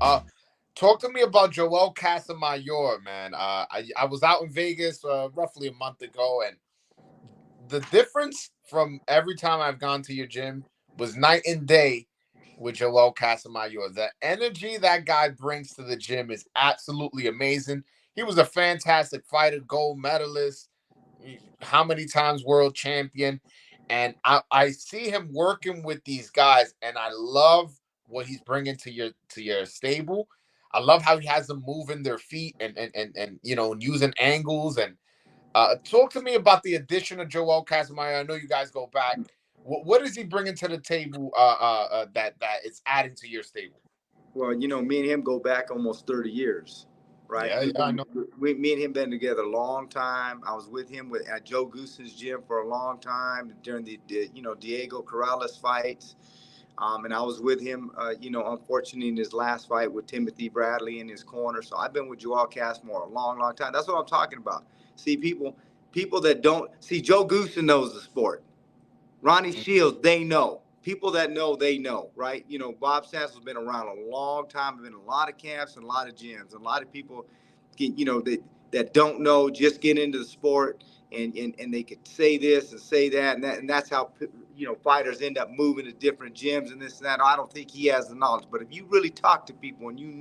Uh, Talk to me about Joel Casamayor, man. I was out in Vegas roughly a month ago, and the difference from every time I've gone to your gym was night and day with Joel Casamayor. The energy that guy brings to the gym is absolutely amazing. He was a fantastic fighter, gold medalist, how many times world champion. And I see him working with these guys, and I love what he's bringing to your stable. I love how he has them moving their feet and using angles and talk to me about the addition of Joel Casamaya. I know you guys go back. What is he bringing to the table that is adding to your stable? Well, me and him go back almost 30 years, right? Yeah, yeah, I know. Me and him been together a long time. I was with him at Joe Goose's gym for a long time during the Diego Corrales fights. And I was with him, unfortunately in his last fight with Timothy Bradley in his corner. So I've been with Joel Castmore a long, long time. That's what I'm talking about. See, people that don't see Joe Goose knows the sport. Ronnie Shields, they know. People that know, they know, right? Bob Santos has been around a long time. Been in a lot of camps and a lot of gyms. A lot of people, that don't know just get into the sport, and they could say this and say that, and that's how fighters end up moving to different gyms and this and that. I don't think he has the knowledge, but if you really talk to people and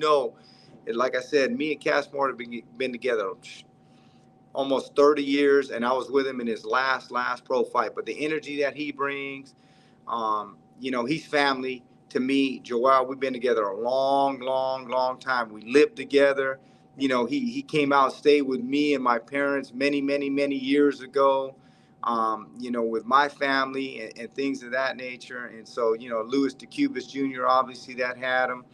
like I said, me and Cass Moore have been together almost 30 years, and I was with him in his last pro fight. But the energy that he brings, he's family to me. Joel, we've been together a long, long, long time. We lived together. He came out and stayed with me and my parents many, many, many years ago. With my family and things of that nature. And so, Louis DeCubis Jr. obviously that had him,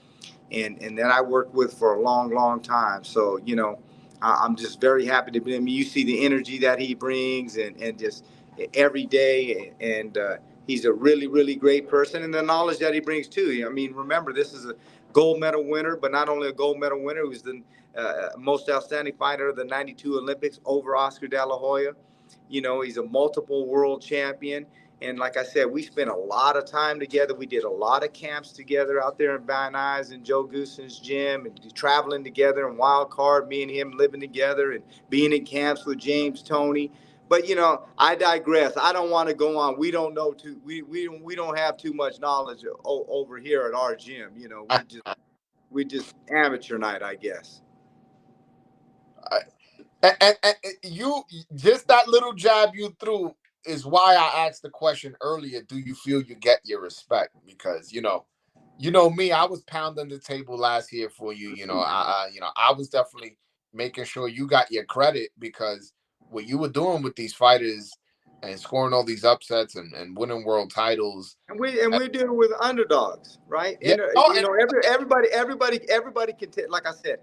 and that I worked with for a long, long time. So, I'm just very happy to be. I mean, you see the energy that he brings, and just every day, and he's a really, really great person, and the knowledge that he brings too. I mean, remember, this is a gold medal winner, but not only a gold medal winner, he was the most outstanding fighter of the '92 Olympics over Oscar De La Hoya. He's a multiple world champion. And like I said, we spent a lot of time together. We did a lot of camps together out there in Van Nuys and Joe Goosen's gym, and traveling together and Wild Card, me and him living together and being in camps with James Toney. But I digress. I don't want to go on. We don't know too. We don't have too much knowledge over here at our gym. We just amateur night, I guess. I, and you just that little jab you threw is why I asked the question earlier. Do you feel you get your respect? Because me. I was pounding the table last year for you. I was definitely making sure you got your credit because what you were doing with these fighters and scoring all these upsets and winning world titles. And we're dealing with underdogs, right? Yeah. And Oh, and everybody can like I said,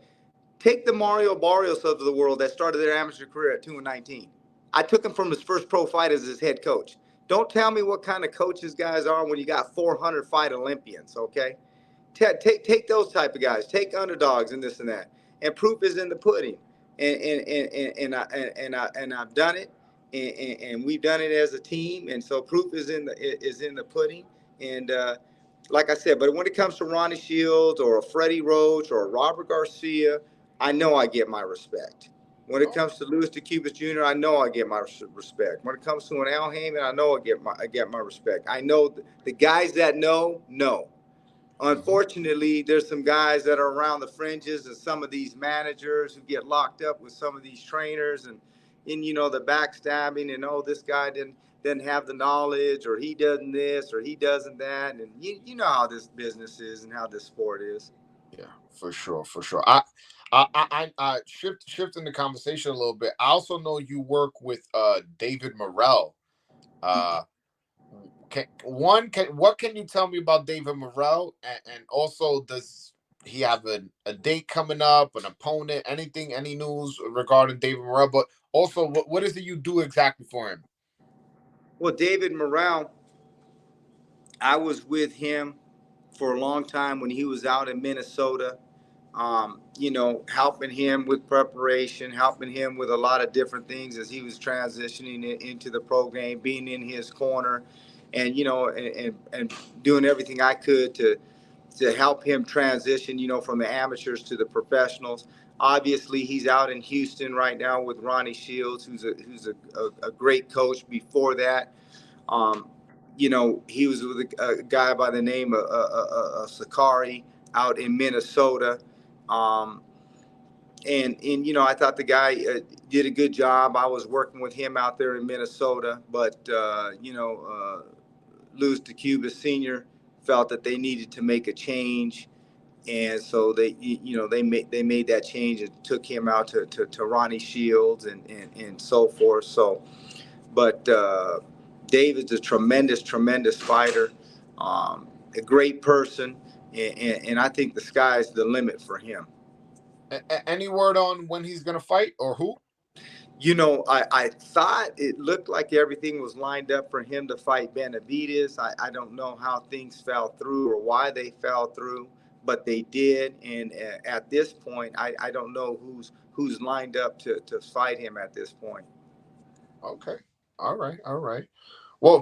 take the Mario Barrios of the world that started their amateur career at 2-19. I took him from his first pro fight as his head coach. Don't tell me what kind of coaches guys are when you got 400 fight Olympians. Okay, take those type of guys. Take underdogs and this and that. And proof is in the pudding. And I've done it, and we've done it as a team. And so proof is in the pudding. And like I said, but when it comes to Ronnie Shields or a Freddie Roach or a Robert Garcia, I know I get my respect. When it oh, comes to Louis DeCubas Jr., I know I get my respect. When it comes to an Al Heyman, I know I get my respect. I know the guys that know. mhm. Unfortunately, there's some guys that are around the fringes, and some of these managers who get locked up with some of these trainers, and the backstabbing, and this guy didn't have the knowledge, or he doesn't this, or he doesn't that, and you know how this business is and how this sport is. Yeah, for sure, for sure. I shifting the conversation a little bit. I also know you work with David Morrell. Uh, what can you tell me about David Morrell, and also does he have a date coming up, an opponent, anything, any news regarding David Morrell? But also, what is it you do exactly for him? Well, David Morrell, I was with him for a long time when he was out in Minnesota. Helping him with preparation, helping him with a lot of different things as he was transitioning into the program, being in his corner, and and doing everything I could to help him transition, from the amateurs to the professionals. Obviously, he's out in Houston right now with Ronnie Shields, who's a great coach. Before that, um, he was with a guy by the name of Sakari out in Minnesota. Um, and I thought the guy did a good job. I was working with him out there in Minnesota, but Luz de Cuba Senior felt that they needed to make a change, and so they made that change and took him out to Ronnie Shields and so forth. So, but David's a tremendous fighter, a great person, and I think the sky's the limit for him. Any word on when he's gonna fight or who? I thought it looked like everything was lined up for him to fight Benavides. I don't know how things fell through or why they fell through, but they did. And at this point, I don't know who's lined up to fight him at this point. Okay. All right. All right. Well,